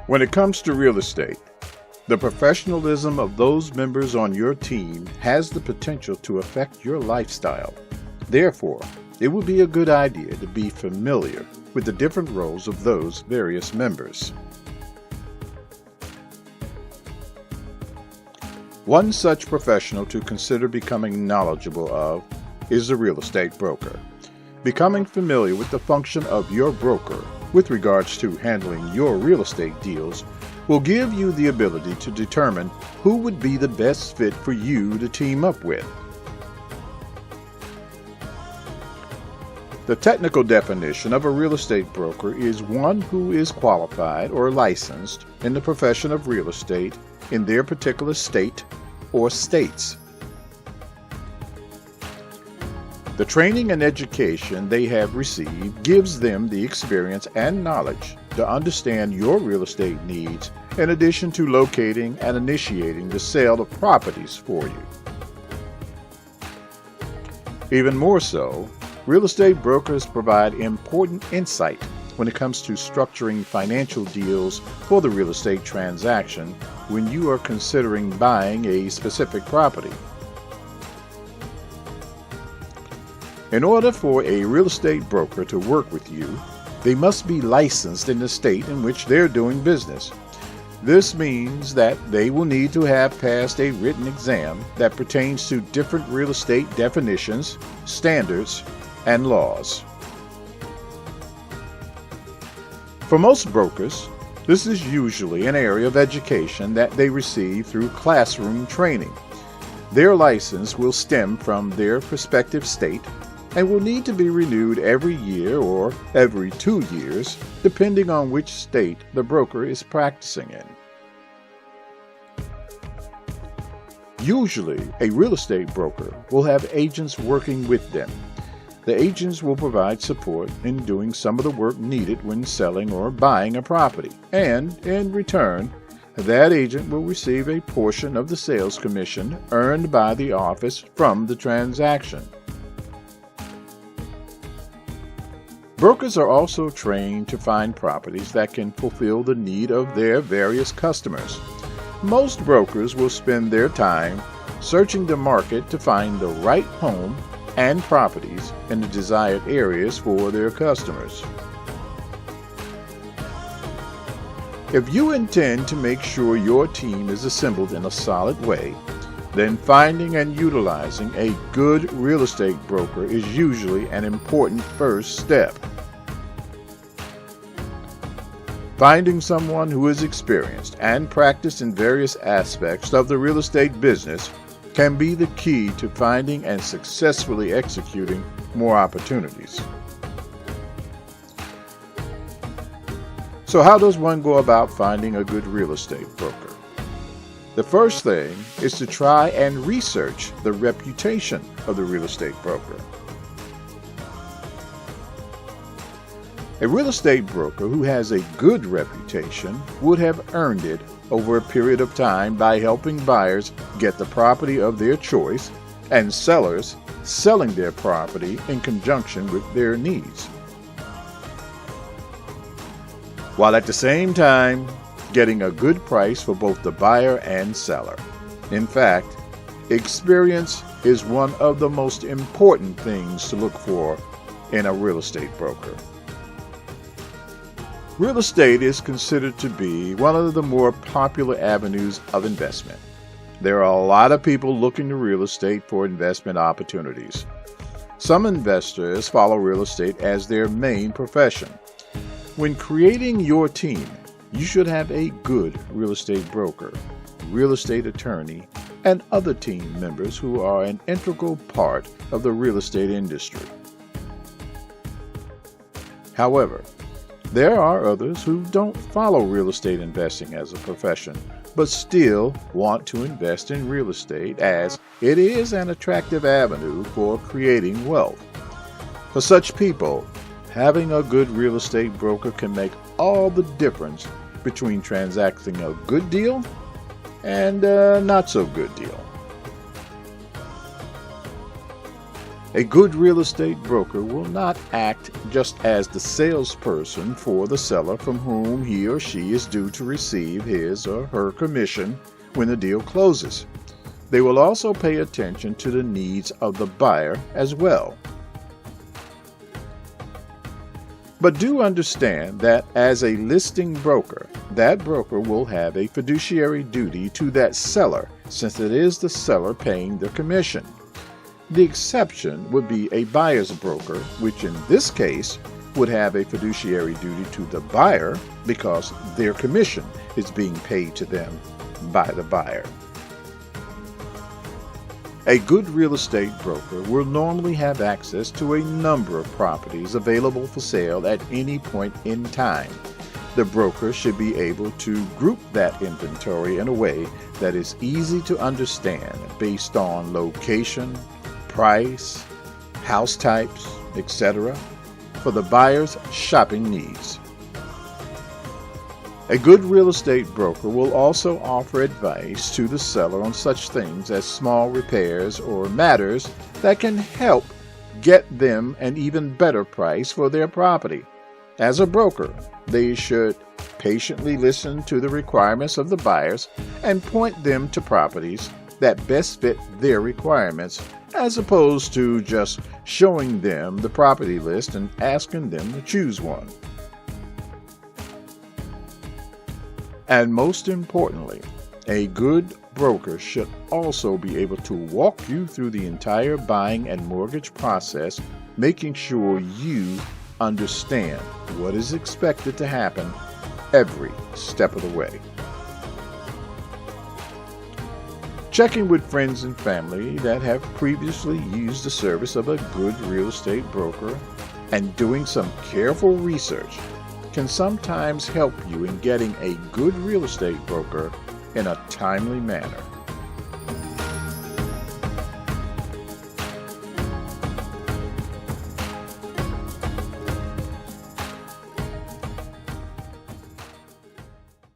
When it comes to real estate, the professionalism of those members on your team has the potential to affect your lifestyle. Therefore, it would be a good idea to be familiar with the different roles of those various members. One such professional to consider becoming knowledgeable of is the real estate broker. Becoming familiar with the function of your broker with regards to handling your real estate deals will give you the ability to determine who would be the best fit for you to team up with. The technical definition of a real estate broker is one who is qualified or licensed in the profession of real estate in their particular state or states. The training and education they have received gives them the experience and knowledge to understand your real estate needs, in addition to locating and initiating the sale of properties for you. Even more so, real estate brokers provide important insight when it comes to structuring financial deals for the real estate transaction when you are considering buying a specific property. In order for a real estate broker to work with you, they must be licensed in the state in which they're doing business. This means that they will need to have passed a written exam that pertains to different real estate definitions, standards, and laws. For most brokers, this is usually an area of education that they receive through classroom training. Their license will stem from their respective state and will need to be renewed every year or every 2 years, depending on which state the broker is practicing in. Usually, a real estate broker will have agents working with them. The agents will provide support in doing some of the work needed when selling or buying a property, and in return, that agent will receive a portion of the sales commission earned by the office from the transaction. Brokers are also trained to find properties that can fulfill the need of their various customers. Most brokers will spend their time searching the market to find the right home and properties in the desired areas for their customers. If you intend to make sure your team is assembled in a solid way, then finding and utilizing a good real estate broker is usually an important first step. Finding someone who is experienced and practiced in various aspects of the real estate business can be the key to finding and successfully executing more opportunities. So how does one go about finding a good real estate broker? The first thing is to try and research the reputation of the real estate broker. A real estate broker who has a good reputation would have earned it over a period of time by helping buyers get the property of their choice and sellers selling their property in conjunction with their needs, while at the same time getting a good price for both the buyer and seller. In fact, experience is one of the most important things to look for in a real estate broker. Real estate is considered to be one of the more popular avenues of investment. There are a lot of people looking to real estate for investment opportunities. Some investors follow real estate as their main profession. When creating your team, you should have a good real estate broker, real estate attorney, and other team members who are an integral part of the real estate industry. However, there are others who don't follow real estate investing as a profession, but still want to invest in real estate as it is an attractive avenue for creating wealth. For such people, having a good real estate broker can make all the difference between transacting a good deal and a not so good deal. A good real estate broker will not act just as the salesperson for the seller from whom he or she is due to receive his or her commission when the deal closes. They will also pay attention to the needs of the buyer as well. But do understand that as a listing broker, that broker will have a fiduciary duty to that seller, since it is the seller paying the commission. The exception would be a buyer's broker, which in this case would have a fiduciary duty to the buyer because their commission is being paid to them by the buyer. A good real estate broker will normally have access to a number of properties available for sale at any point in time. The broker should be able to group that inventory in a way that is easy to understand based on location, price, house types, etc., for the buyer's shopping needs. A good real estate broker will also offer advice to the seller on such things as small repairs or matters that can help get them an even better price for their property. As a broker, they should patiently listen to the requirements of the buyers and point them to properties that best fit their requirements, as opposed to just showing them the property list and asking them to choose one. And most importantly, a good broker should also be able to walk you through the entire buying and mortgage process, making sure you understand what is expected to happen every step of the way. Checking with friends and family that have previously used the service of a good real estate broker and doing some careful research can sometimes help you in getting a good real estate broker in a timely manner.